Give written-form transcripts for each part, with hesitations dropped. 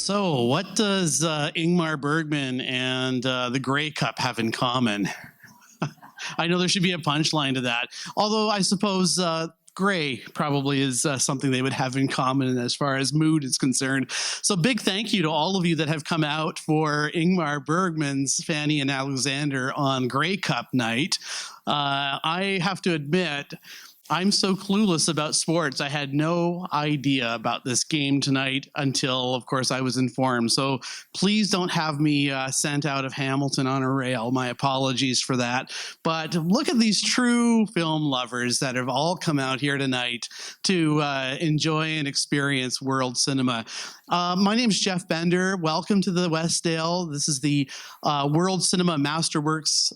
So, what does Ingmar Bergman and the Grey Cup have in common? I know there should be a punchline to that. Although I suppose gray probably is something they would have in common as far as mood is concerned. So big thank you to all of you that have come out for Ingmar Bergman's Fanny and Alexander on Grey Cup night. I have to admit, I'm so clueless about sports. I had no idea about this game tonight until, of course, I was informed. So please don't have me sent out of Hamilton on a rail. My apologies for that. But look at these true film lovers that have all come out here tonight to enjoy and experience world cinema. My name is Jeff Bender. Welcome to the Westdale. This is the World Cinema Masterworks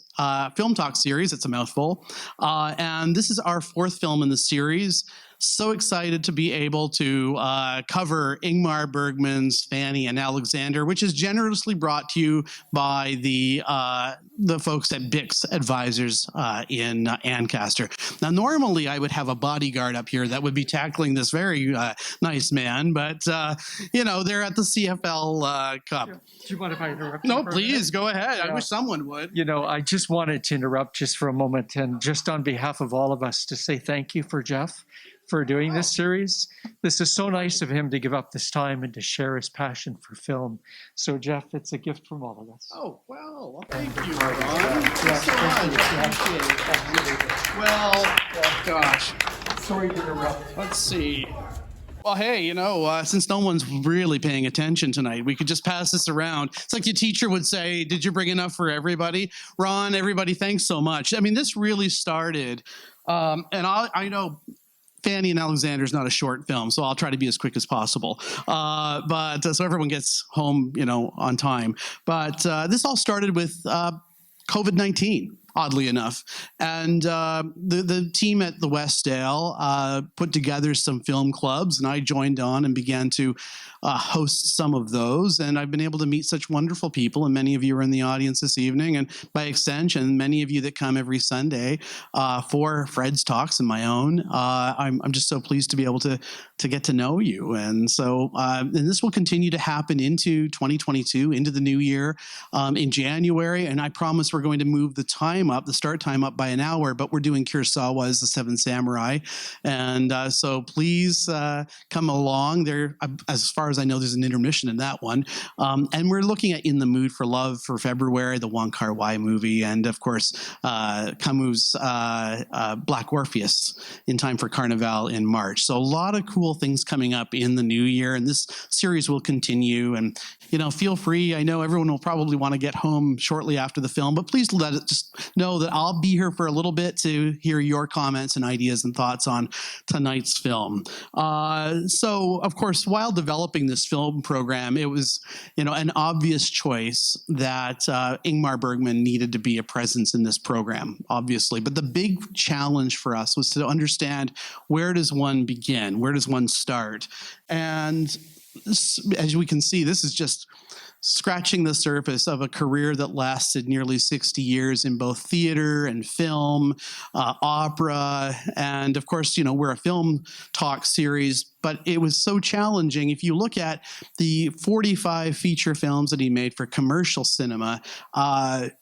Film Talk series. It's a mouthful. And this is our fourth film in the series. So excited to be able to cover Ingmar Bergman's Fanny and Alexander, which is generously brought to you by the folks at Bix Advisors in Ancaster. Now, normally I would have a bodyguard up here that would be tackling this very nice man, but you know, they're at the CFL Cup. Do you mind if I interrupt? No, please go ahead. I wish someone would. You know, I just wanted to interrupt just for a moment and just on behalf of all of us to say thank you for Jeff for doing this series. This is so nice of him to give up this time and to share his passion for film. So, Jeff, it's a gift from all of us. Oh, well, thank you, Ron. Thanks so much. Appreciate it. Well, gosh. Sorry to interrupt. Let's see. Well, hey, you know, since no one's really paying attention tonight, we could just pass this around. It's like your teacher would say, did you bring enough for everybody? Ron, everybody, thanks so much. I mean, this really started, and I know Fanny and Alexander is not a short film, so I'll try to be as quick as possible. But so everyone gets home, you know, on time. But this all started with COVID-19. Oddly enough. And the team at the Westdale put together some film clubs, and I joined on and began to host some of those. And I've been able to meet such wonderful people, and many of you are in the audience this evening, and by extension, many of you that come every Sunday for Fred's Talks and my own. I'm just so pleased to be able to get to know you. And so, and this will continue to happen into 2022, into the new year, in January, and I promise we're going to move the start time up by an hour, but we're doing Kurosawa's The Seven Samurai. And so please come along. There, as far as I know, there's an intermission in that one. And we're looking at In the Mood for Love for February, the Wong Kar-wai movie, and of course, Camus' Black Orpheus in time for Carnival in March. So a lot of cool things coming up in the new year, and this series will continue. And, you know, feel free. I know everyone will probably want to get home shortly after the film, but please let it just know that I'll be here for a little bit to hear your comments and ideas and thoughts on tonight's film. So, of course, while developing this film program, it was, you know, an obvious choice that Ingmar Bergman needed to be a presence in this program, obviously. But the big challenge for us was to understand, where does one begin? Where does one start? And as we can see, this is just scratching the surface of a career that lasted nearly 60 years in both theater and film, opera, and of course, you know, we're a film talk series, but it was so challenging. If you look at the 45 feature films that he made for commercial cinema,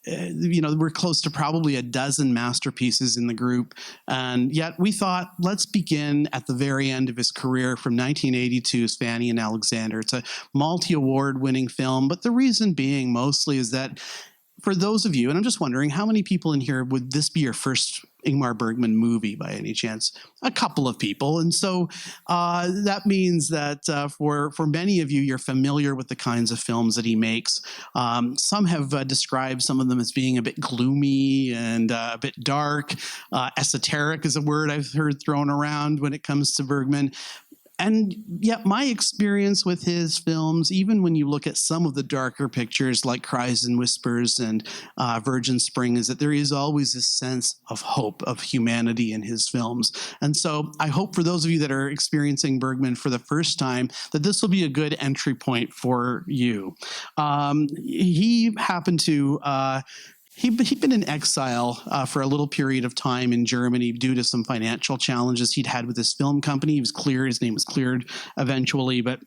you know, we're close to probably a dozen masterpieces in the group. And yet we thought, let's begin at the very end of his career from 1982's Fanny and Alexander. It's a multi-award winning film, but the reason being mostly is that for those of you, and I'm just wondering, how many people in here would this be your first Ingmar Bergman movie by any chance? A couple of people. And so that means that for many of you, you're familiar with the kinds of films that he makes. Some have described some of them as being a bit gloomy and a bit dark. Esoteric is a word I've heard thrown around when it comes to Bergman. And yet my experience with his films, even when you look at some of the darker pictures like Cries and Whispers and Virgin Spring, is that there is always a sense of hope, of humanity in his films. And so I hope for those of you that are experiencing Bergman for the first time, that this will be a good entry point for you. He happened to He'd been in exile for a little period of time in Germany due to some financial challenges he'd had with his film company. He was cleared. His name was cleared eventually, but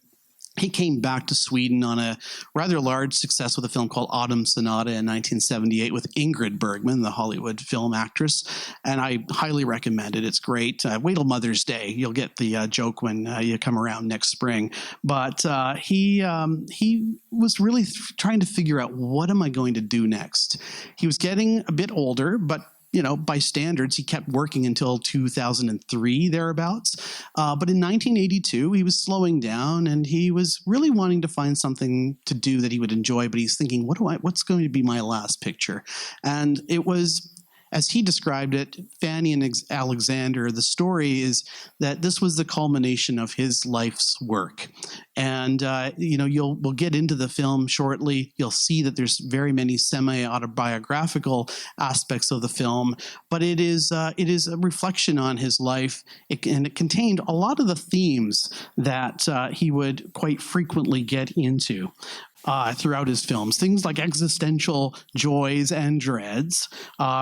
he came back to Sweden on a rather large success with a film called Autumn Sonata in 1978 with Ingrid Bergman, the Hollywood film actress. And I highly recommend it. It's great. Wait till Mother's Day. You'll get the joke when you come around next spring. But he was really trying to figure out, what am I going to do next? He was getting a bit older, but by standards, he kept working until 2003, thereabouts. But in 1982, he was slowing down, and he was really wanting to find something to do that he would enjoy. But he's thinking, what's going to be my last picture? And it was, as he described it, Fanny and Alexander, the story is that this was the culmination of his life's work. And, we'll get into the film shortly. You'll see that there's very many semi-autobiographical aspects of the film, but it is a reflection on his life. And it contained a lot of the themes that he would quite frequently get into throughout his films. Things like existential joys and dreads,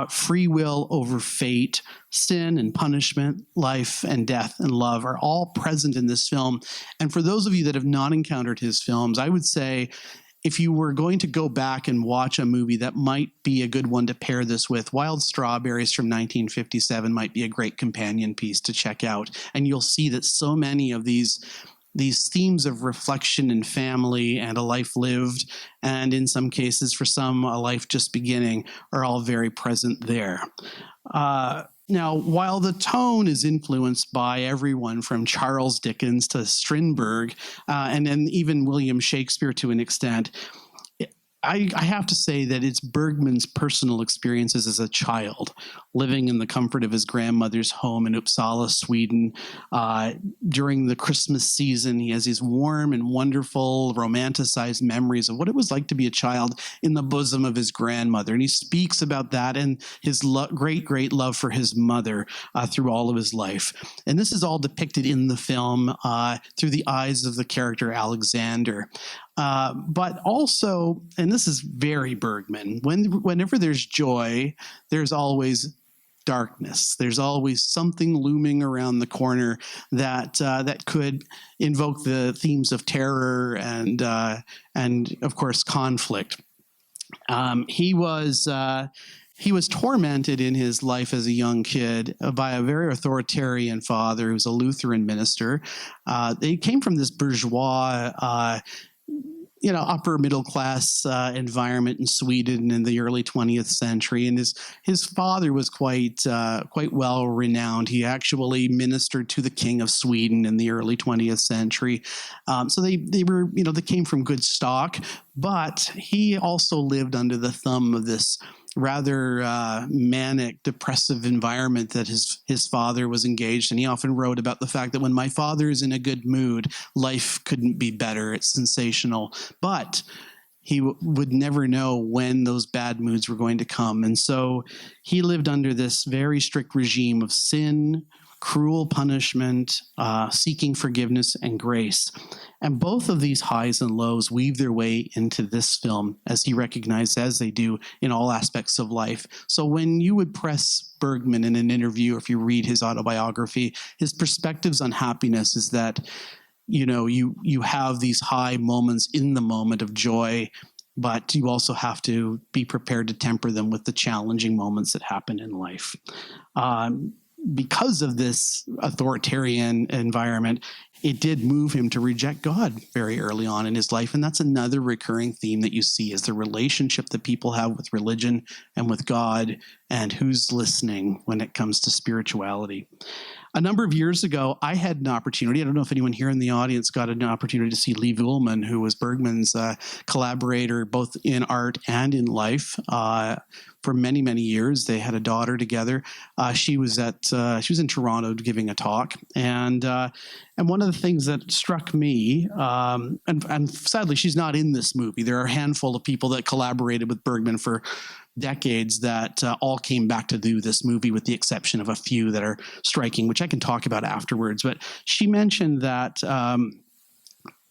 free will over fate, sin and punishment, life and death and love are all present in this film. And for those of you that have not encountered his films, I would say, if you were going to go back and watch a movie that might be a good one to pair this with, Wild Strawberries from 1957 might be a great companion piece to check out. And you'll see that so many of these themes of reflection and family and a life lived, and in some cases, for some, a life just beginning, are all very present there. Now, while the tone is influenced by everyone from Charles Dickens to Strindberg, and then even William Shakespeare to an extent, I have to say that it's Bergman's personal experiences as a child, living in the comfort of his grandmother's home in Uppsala, Sweden. During the Christmas season, he has these warm and wonderful, romanticized memories of what it was like to be a child in the bosom of his grandmother. And he speaks about that and his great love for his mother through all of his life. And this is all depicted in the film through the eyes of the character Alexander. But also, and this is very Bergman, whenever there's joy, there's always darkness. There's always something looming around the corner that could invoke the themes of terror and of course conflict. He was tormented in his life as a young kid by a very authoritarian father who was a Lutheran minister. They came from this bourgeois upper middle class environment in Sweden in the early 20th century, and his father was quite well renowned. He actually ministered to the King of Sweden in the early 20th century. So they came from good stock, but he also lived under the thumb of this rather manic, depressive environment that his father was engaged in. He often wrote about the fact that when my father is in a good mood, life couldn't be better. It's sensational. But he would never know when those bad moods were going to come. And so he lived under this very strict regime of sin, cruel punishment, seeking forgiveness and grace. And both of these highs and lows weave their way into this film, as he recognized, as they do in all aspects of life. So when you would press Bergman in an interview, if you read his autobiography, his perspectives on happiness is that, you have these high moments in the moment of joy, but you also have to be prepared to temper them with the challenging moments that happen in life. Because of this authoritarian environment, it did move him to reject God very early on in his life. And that's another recurring theme that you see, is the relationship that people have with religion and with God, and who's listening when it comes to spirituality. A number of years ago, I had an opportunity. I don't know if anyone here in the audience got an opportunity to see Lev Ullman, who was Bergman's collaborator both in art and in life. For many, many years, they had a daughter together. She was in Toronto giving a talk, and one of the things that struck me, and sadly, she's not in this movie. There are a handful of people that collaborated with Bergman for decades that all came back to do this movie, with the exception of a few that are striking, which I can talk about afterwards. But she mentioned that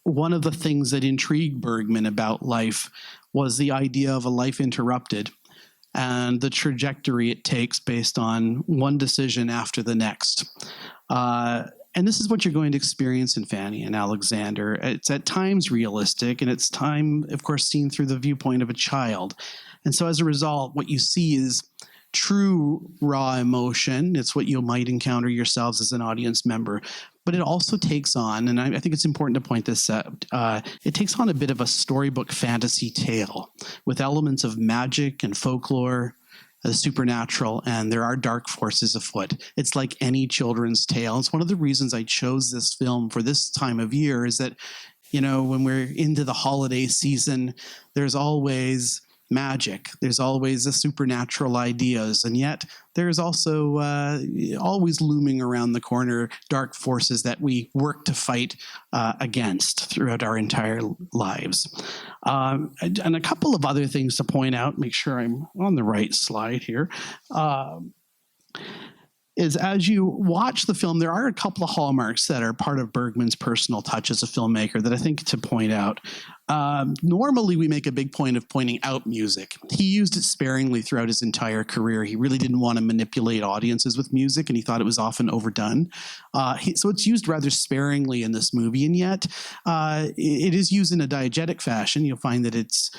one of the things that intrigued Bergman about life was the idea of a life interrupted, and the trajectory it takes based on one decision after the next. And this is what you're going to experience in Fanny and Alexander. It's at times realistic, and it's time, of course, seen through the viewpoint of a child. And so as a result, what you see is true raw emotion. It's what you might encounter yourselves as an audience member. But it also takes on, and I think it's important to point this out, it takes on a bit of a storybook fantasy tale with elements of magic and folklore, the supernatural, and there are dark forces afoot. It's like any children's tale. It's one of the reasons I chose this film for this time of year is that, you know, when we're into the holiday season, there's always magic. There's always the supernatural ideas, and yet there's also always looming around the corner dark forces that we work to fight against throughout our entire lives. And a couple of other things to point out, make sure I'm on the right slide here, is as you watch the film, there are a couple of hallmarks that are part of Bergman's personal touch as a filmmaker that I think to point out. Normally, we make a big point of pointing out music. He used it sparingly throughout his entire career. He really didn't want to manipulate audiences with music, and he thought it was often overdone. So it's used rather sparingly in this movie, and yet it is used in a diegetic fashion. You'll find that it's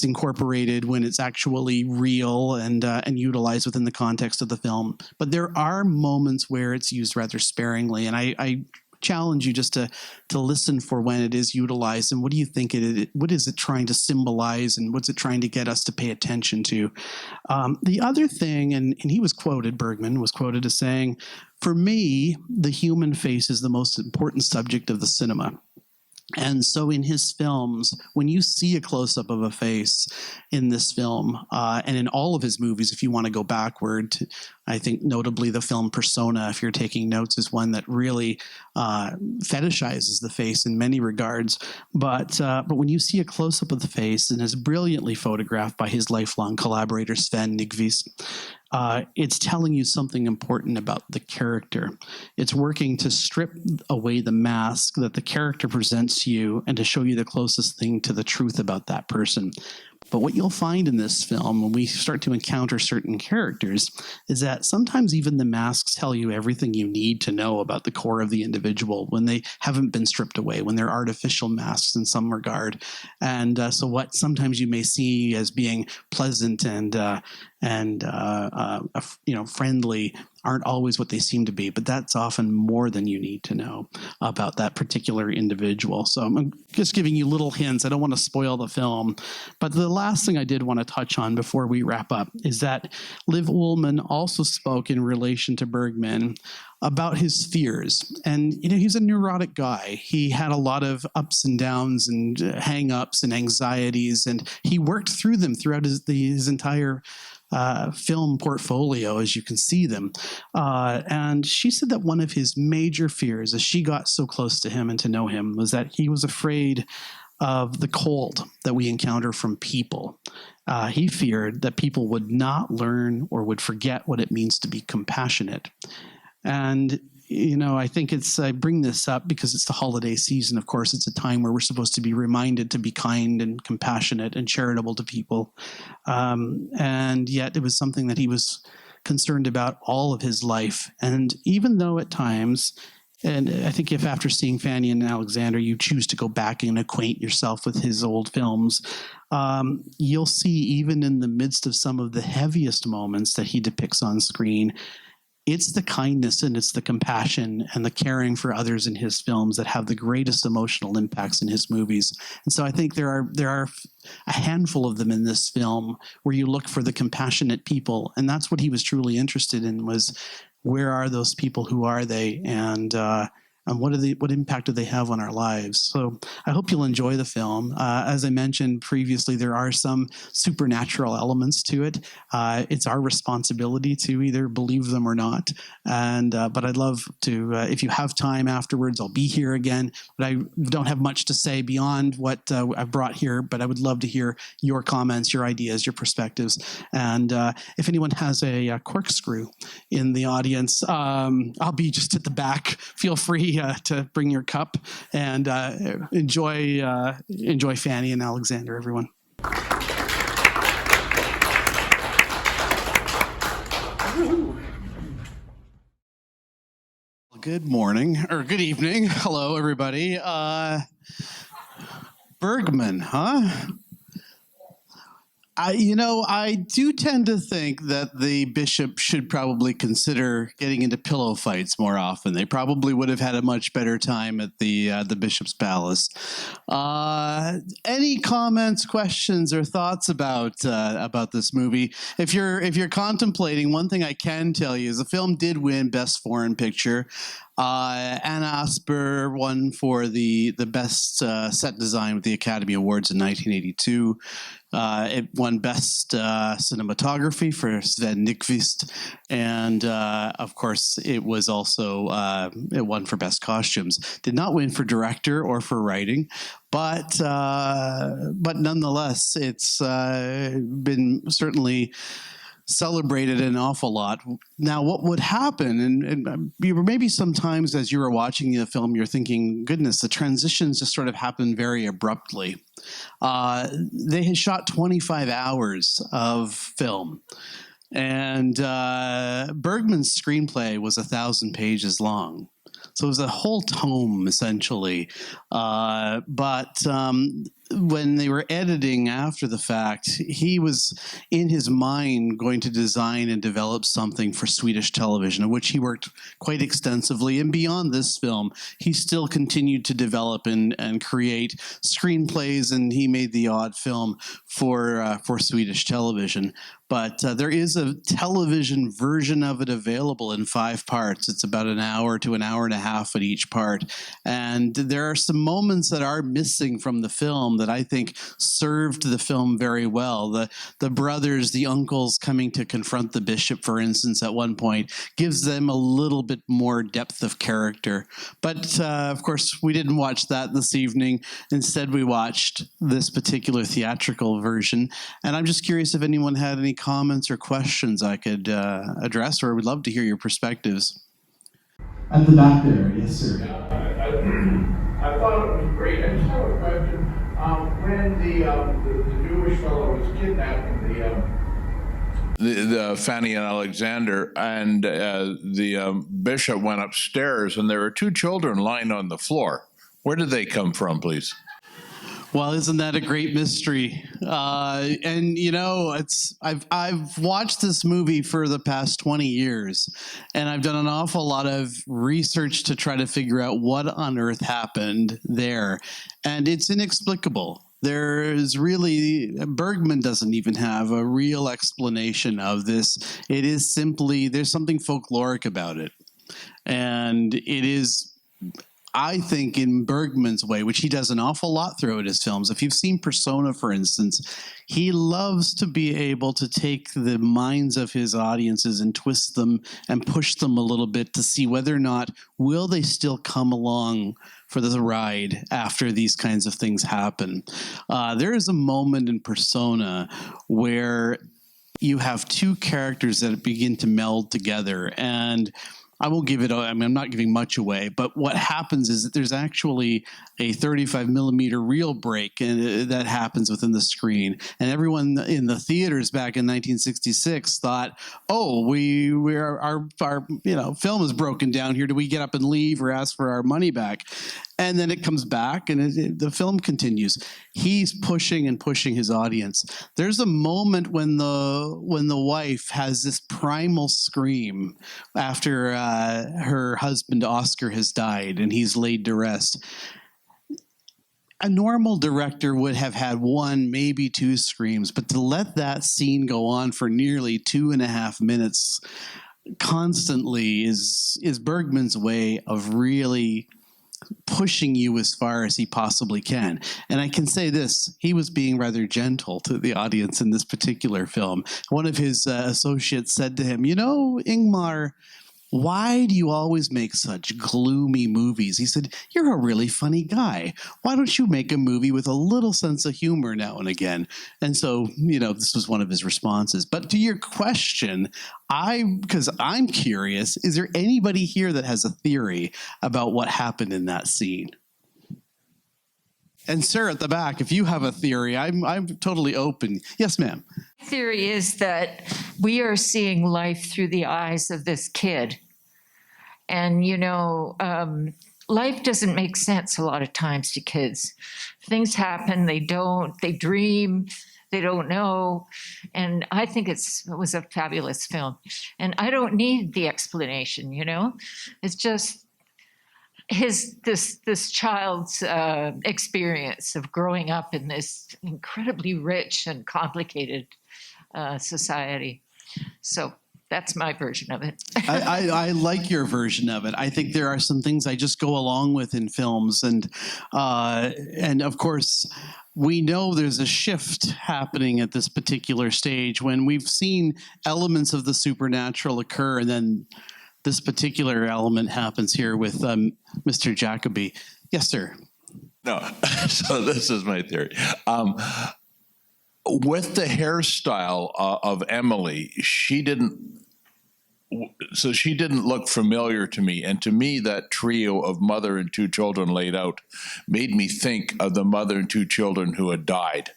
incorporated when it's actually real and utilized within the context of the film. But there are moments where it's used rather sparingly, and I challenge you just to listen for when it is utilized and what do you think what is it trying to symbolize and what's it trying to get us to pay attention to. The other thing, and Bergman was quoted as saying, for me, the human face is the most important subject of the cinema. And so in his films, when you see a close-up of a face in this film, and in all of his movies, if you want to go backward, I think notably the film Persona, if you're taking notes, is one that really fetishizes the face in many regards. But when you see a close-up of the face and is brilliantly photographed by his lifelong collaborator, Sven Nykvist, it's telling you something important about the character. It's working to strip away the mask that the character presents to you and to show you the closest thing to the truth about that person. But what you'll find in this film, when we start to encounter certain characters, is that sometimes even the masks tell you everything you need to know about the core of the individual when they haven't been stripped away, when they're artificial masks in some regard. And so what sometimes you may see as being pleasant and friendly aren't always what they seem to be, but that's often more than you need to know about that particular individual. So I'm just giving you little hints. I don't want to spoil the film, but the last thing I did want to touch on before we wrap up is that Liv Ullmann also spoke in relation to Bergman about his fears. And, he's a neurotic guy. He had a lot of ups and downs and hang-ups and anxieties, and he worked through them throughout his entire film portfolio, as you can see them. And she said that one of his major fears as she got so close to him and to know him was that he was afraid of the cold that we encounter from people. He feared that people would not learn or would forget what it means to be compassionate. And I think I bring this up because it's the holiday season. Of course, it's a time where we're supposed to be reminded to be kind and compassionate and charitable to people. And yet it was something that he was concerned about all of his life. And even though at times, and I think if after seeing Fanny and Alexander, you choose to go back and acquaint yourself with his old films, you'll see even in the midst of some of the heaviest moments that he depicts on screen, it's the kindness and it's the compassion and the caring for others in his films that have the greatest emotional impacts in his movies. And so I think there are a handful of them in this film where you look for the compassionate people. And that's what he was truly interested in, was where are those people? Who are they? And what impact do they have on our lives? So I hope you'll enjoy the film. As I mentioned previously, there are some supernatural elements to it. It's our responsibility to either believe them or not. But I'd love to, if you have time afterwards, I'll be here again. But I don't have much to say beyond what I've brought here, but I would love to hear your comments, your ideas, your perspectives. And if anyone has a corkscrew in the audience, I'll be just at the back. Feel free to bring your cup and enjoy Fanny and Alexander, everyone. Good morning, or good evening. Hello, everybody. Bergman, huh? I do tend to think that the bishop should probably consider getting into pillow fights more often. They probably would have had a much better time at the bishop's palace. Any comments, questions, or thoughts about this movie? If you're contemplating, one thing I can tell you is the film did win Best Foreign Picture. Anna Asper won for the best set design with the Academy Awards in 1982. It won Best Cinematography for Sven Nykvist, and of course, it was also it won for Best Costumes. Did not win for director or for writing, but nonetheless, it's been certainly celebrated an awful lot. Now, what would happen, and you were maybe sometimes as you were watching the film, you're thinking, goodness, the transitions just sort of happen very abruptly. They had shot 25 hours of film, and Bergman's screenplay was 1,000 pages long. So it was a whole tome, essentially. But when they were editing after the fact, he was in his mind going to design and develop something for Swedish television, in which he worked quite extensively. And beyond this film, he still continued to develop and create screenplays, and he made the odd film for Swedish television. But there is a television version of it available in 5 parts. It's about an hour to an hour and a half at each part. And there are some moments that are missing from the film that I think served the film very well. The brothers, the uncles coming to confront the bishop, for instance, at one point, gives them a little bit more depth of character. But of course, we didn't watch that this evening. Instead, we watched this particular theatrical version. And I'm just curious if anyone had any comments or questions I could address, or would love to hear your perspectives. At the back there, yes, sir. I thought it was great. I just have a question. When the Jewish fellow was kidnapping the FANNY and Alexander, and the bishop went upstairs, and there were 2 children lying on the floor. Where did they come from, please? Well, isn't that a great mystery? And you know, I've watched this movie for the past 20 years, and I've done an awful lot of research to try to figure out what on earth happened there, and it's inexplicable. There's really, Bergman doesn't even have a real explanation of this. It is simply, there's something folkloric about it, and it is, I think, in Bergman's way, which he does an awful lot throughout his films. If you've seen Persona, for instance, he loves to be able to take the minds of his audiences and twist them and push them a little bit to see whether or not will they still come along for the ride after these kinds of things happen. There is a moment in Persona where you have 2 characters that begin to meld together, and I won't give it, I mean, I'm not giving much away, but what happens is that there's actually a 35 millimeter reel break and that happens within the screen. And everyone in the theaters back in 1966 thought, oh, our film is broken down here. Do we get up and leave or ask for our money back? And then it comes back and the film continues. He's pushing and pushing his audience. There's a moment when the wife has this primal scream after her husband Oscar has died and he's laid to rest. A normal director would have had 1, maybe 2 screams, but to let that scene go on for nearly 2.5 minutes constantly is Bergman's way of really pushing you as far as he possibly can. And I can say this, he was being rather gentle to the audience in this particular film. One of his associates said to him, you know, Ingmar, why do you always make such gloomy movies? He said, you're a really funny guy. Why don't you make a movie with a little sense of humor now and again? And so, this was one of his responses. But to your question, because I'm curious, is there anybody here that has a theory about what happened in that scene? And sir, at the back, if you have a theory, I'm totally open. Yes, ma'am. My theory is that we are seeing life through the eyes of this kid. And, life doesn't make sense a lot of times to kids. Things happen, they dream, they don't know. And I think it was a fabulous film. And I don't need the explanation, It's just this child's experience of growing up in this incredibly rich and complicated society. So that's my version of it. I like your version of it. I think there are some things I just go along with in films, and of course, we know there's a shift happening at this particular stage when we've seen elements of the supernatural occur, and then this particular element happens here with Mr. Jacoby. Yes, sir. No, so this is my theory. With the hairstyle of Emily, she didn't look familiar to me. And to me, that trio of mother and two children laid out made me think of the mother and two children who had died,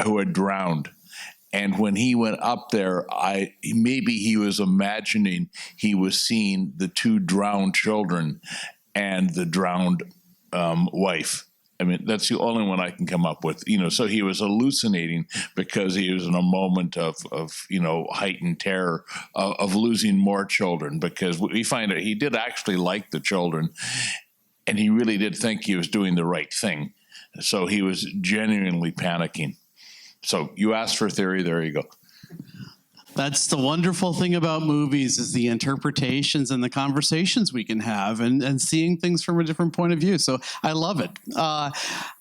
who had drowned. And when he went up there, maybe he was imagining he was seeing the two drowned children and the drowned wife. I mean, that's the only one I can come up with, so he was hallucinating because he was in a moment of heightened terror of losing more children, because we find out he did actually like the children and he really did think he was doing the right thing. So he was genuinely panicking. So you asked for a theory, there you go. That's the wonderful thing about movies, is the interpretations and the conversations we can have, and seeing things from a different point of view. So I love it.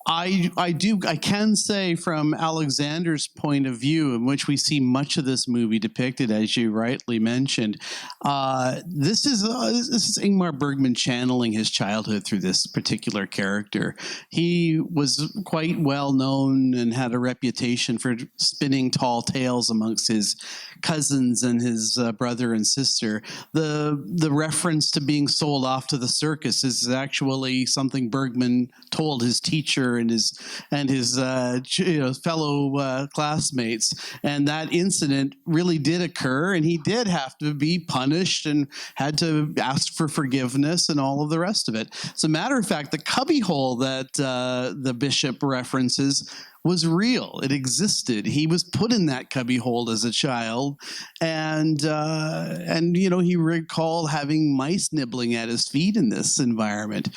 I can say from Alexander's point of view, in which we see much of this movie depicted, as you rightly mentioned, this is Ingmar Bergman channeling his childhood through this particular character. He was quite well known and had a reputation for spinning tall tales amongst his cousins and his brother and sister. The reference to being sold off to the circus is actually something Bergman told his teacher and his fellow classmates, and that incident really did occur, and he did have to be punished and had to ask for forgiveness and all of the rest of it. As a matter of fact, the cubbyhole that the bishop references was real. It existed. He was put in that cubbyhole as a child, and he recalled having mice nibbling at his feet in this environment.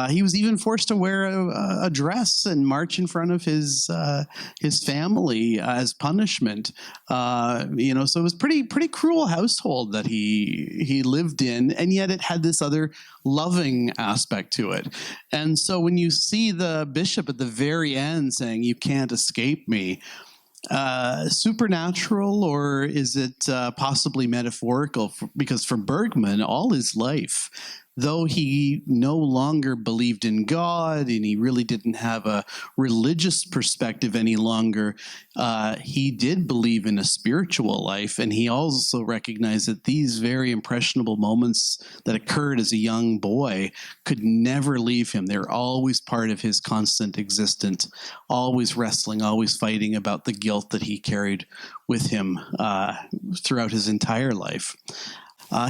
He was even forced to wear a dress and march in front of his family as punishment. So it was pretty cruel household that he lived in, and yet it had this other loving aspect to it. And so when you see the bishop at the very end saying, "You can't escape me," supernatural, or is it possibly metaphorical? Because for Bergman, all his life, though he no longer believed in God and he really didn't have a religious perspective any longer, he did believe in a spiritual life. And he also recognized that these very impressionable moments that occurred as a young boy could never leave him. They're always part of his constant existence, always wrestling, always fighting about the guilt that he carried with him throughout his entire life.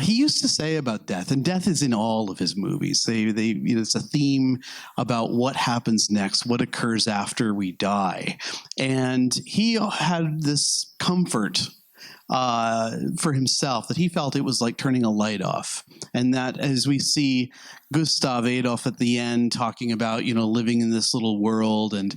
He used to say about death, and death is in all of his movies. It's a theme about what happens next, what occurs after we die. And he had this comfort for himself that he felt it was like turning a light off. And that, as we see Gustav Adolf at the end talking about, living in this little world, and,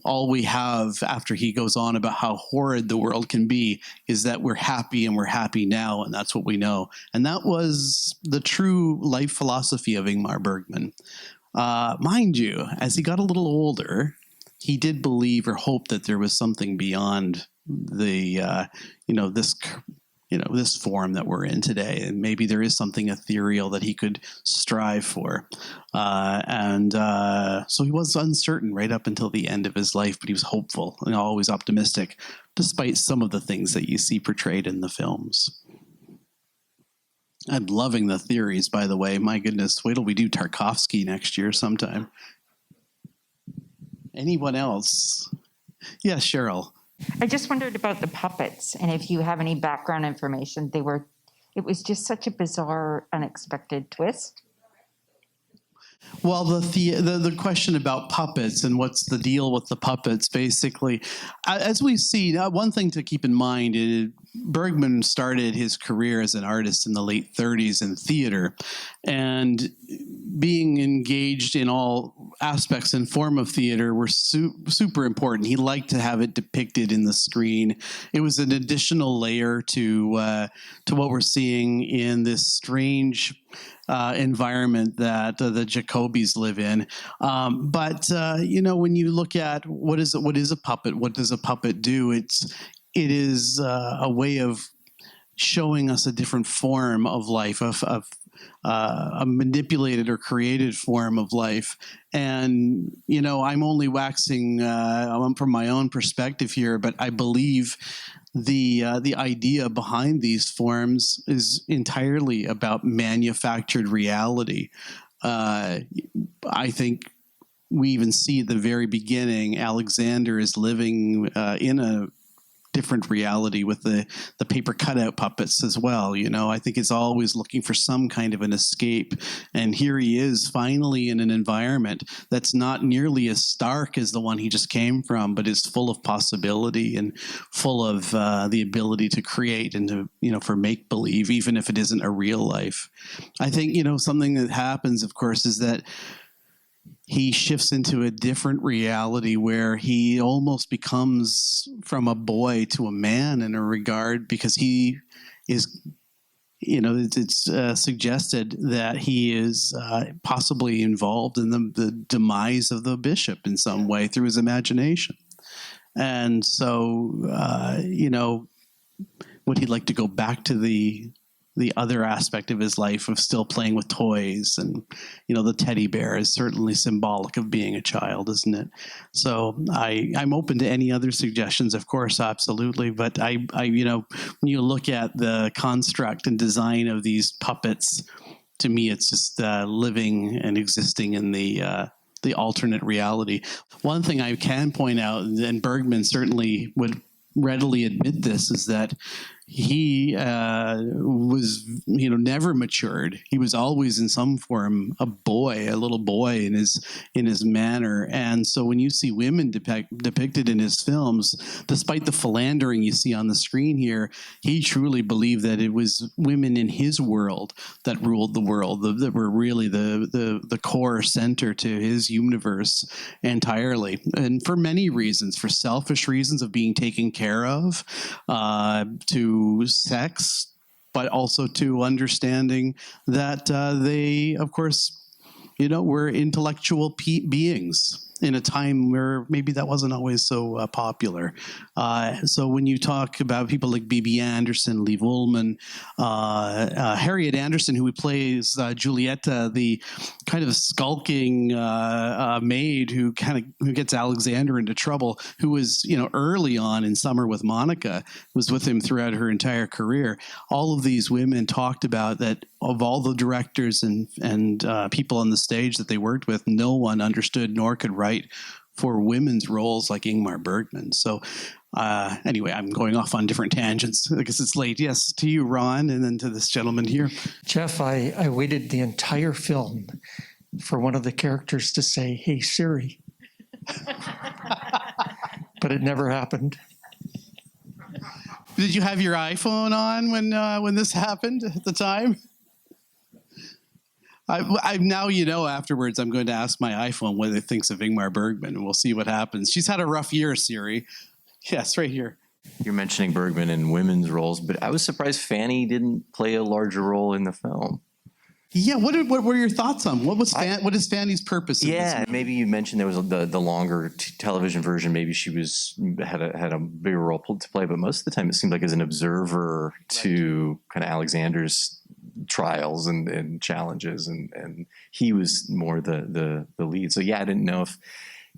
all we have after he goes on about how horrid the world can be is that we're happy, and we're happy now, and that's what we know. And that was the true life philosophy of Ingmar Bergman. Mind you, as he got a little older, he did believe or hope that there was something beyond this form that we're in today, and maybe there is something ethereal that he could strive for. So he was uncertain right up until the end of his life, but he was hopeful and always optimistic, despite some of the things that you see portrayed in the films. I'm loving the theories, by the way. My goodness, wait till we do Tarkovsky next year sometime. Anyone else? Yes, Cheryl. I just wondered about the puppets, and if you have any background information. They were it was just such a bizarre, unexpected twist. Well, the question about puppets and what's the deal with the puppets, basically, as we see, one thing to keep in mind is Bergman started his career as an artist in the late 30s in theater, and being engaged in all aspects and form of theater were super important. He liked to have it depicted in the screen. It was an additional layer to what we're seeing in this strange environment that the Jacobys live in. But when you look at what is a puppet, what does a puppet do? It is a way of showing us a different form of life, of a manipulated or created form of life. And, I'm only waxing from my own perspective here, but I believe the idea behind these forms is entirely about manufactured reality. I think we even see at the very beginning, Alexander is living in a different reality with the paper cutout puppets as well. I think it's always looking for some kind of an escape. And here he is finally in an environment that's not nearly as stark as the one he just came from, but is full of possibility and full of the ability to create and to, for make-believe, even if it isn't a real life. I think, something that happens, of course, is that he shifts into a different reality where he almost becomes from a boy to a man in a regard, because he is, it's suggested that he is possibly involved in the demise of the bishop in some way through his imagination. And so, would he like to go back to the other aspect of his life of still playing with toys? And, the teddy bear is certainly symbolic of being a child, isn't it? So I'm open to any other suggestions, of course, absolutely. But I when you look at the construct and design of these puppets, to me, it's just living and existing in the alternate reality. One thing I can point out, and Bergman certainly would readily admit this, is that he was, never matured. He was always in some form a little boy in his manner. And so when you see women depicted in his films, despite the philandering you see on the screen here, he truly believed that it was women in his world that ruled the world, that were really the core center to his universe entirely. And for many reasons, for selfish reasons of being taken care of, to sex, but also to understanding that they, of course, were intellectual beings in a time where maybe that wasn't always so popular. So when you talk about people like B.B. Anderson, Liv Ullmann, Harriet Anderson, who plays Julieta, the kind of skulking maid who gets Alexander into trouble, who was, early on in Summer with Monica, was with him throughout her entire career. All of these women talked about that of all the directors and people on the stage that they worked with, no one understood nor could write for women's roles like Ingmar Bergman. So anyway, I'm going off on different tangents because it's late. Yes, to you, Ron, and then to this gentleman here. Jeff, I waited the entire film for one of the characters to say, "Hey, Siri." But it never happened. Did you have your iPhone on when this happened at the time? I now, afterwards, I'm going to ask my iPhone what it thinks of Ingmar Bergman, and we'll see what happens. She's had a rough year, Siri. Yes, right here. You're mentioning Bergman in women's roles, but I was surprised Fanny didn't play a larger role in the film. Yeah, what were your thoughts on what is Fanny's purpose? Yeah, maybe you mentioned there was the longer television version. Maybe she had a bigger role to play, but most of the time it seemed like as an observer to kind of Alexander's trials and challenges, and he was more the lead. So yeah, I didn't know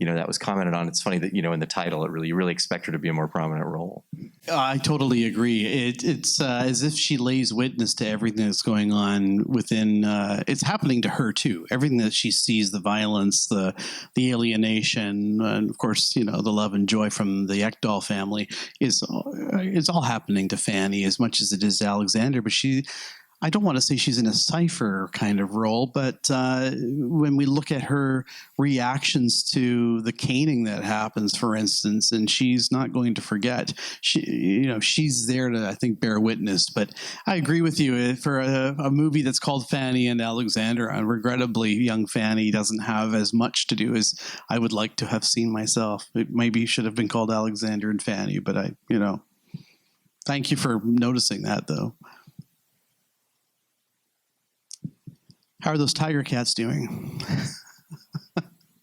that was commented on. It's funny that, in the title, you really expect her to be a more prominent role. I totally agree. It's as if she lays witness to everything that's going on within. It's happening to her too. Everything that she sees, the violence, the alienation, and of course, the love and joy from the Ekdahl family is all happening to Fanny as much as it is to Alexander. But I don't want to say she's in a cipher kind of role, but when we look at her reactions to the caning that happens, for instance, and she's not going to forget, she's there to, I think, bear witness. But I agree with you. For a movie that's called Fanny and Alexander, regrettably, young Fanny doesn't have as much to do as I would like to have seen myself. It maybe should have been called Alexander and Fanny, but thank you for noticing that, though. How are those Tiger Cats doing?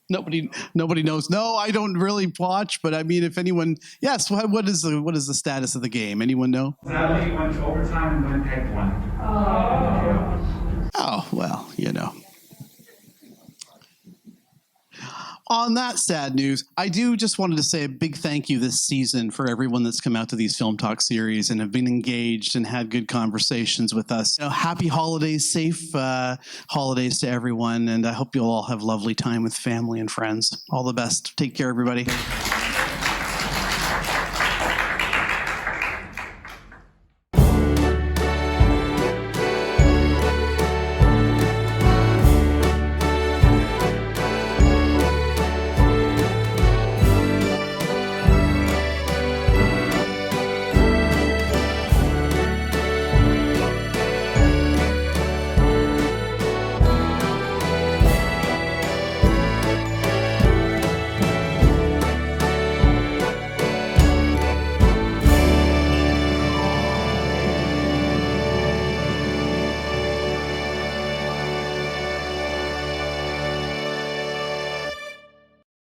Nobody knows. No, I don't really watch, but I mean, if anyone, yes. What is the status of the game? Anyone know? Sadly, went to overtime and Winnipeg won. Oh well, On that sad news, I do just wanted to say a big thank you this season for everyone that's come out to these Film Talk series and have been engaged and had good conversations with us. Happy holidays, safe holidays to everyone, and I hope you'll all have lovely time with family and friends. All the best. Take care, everybody.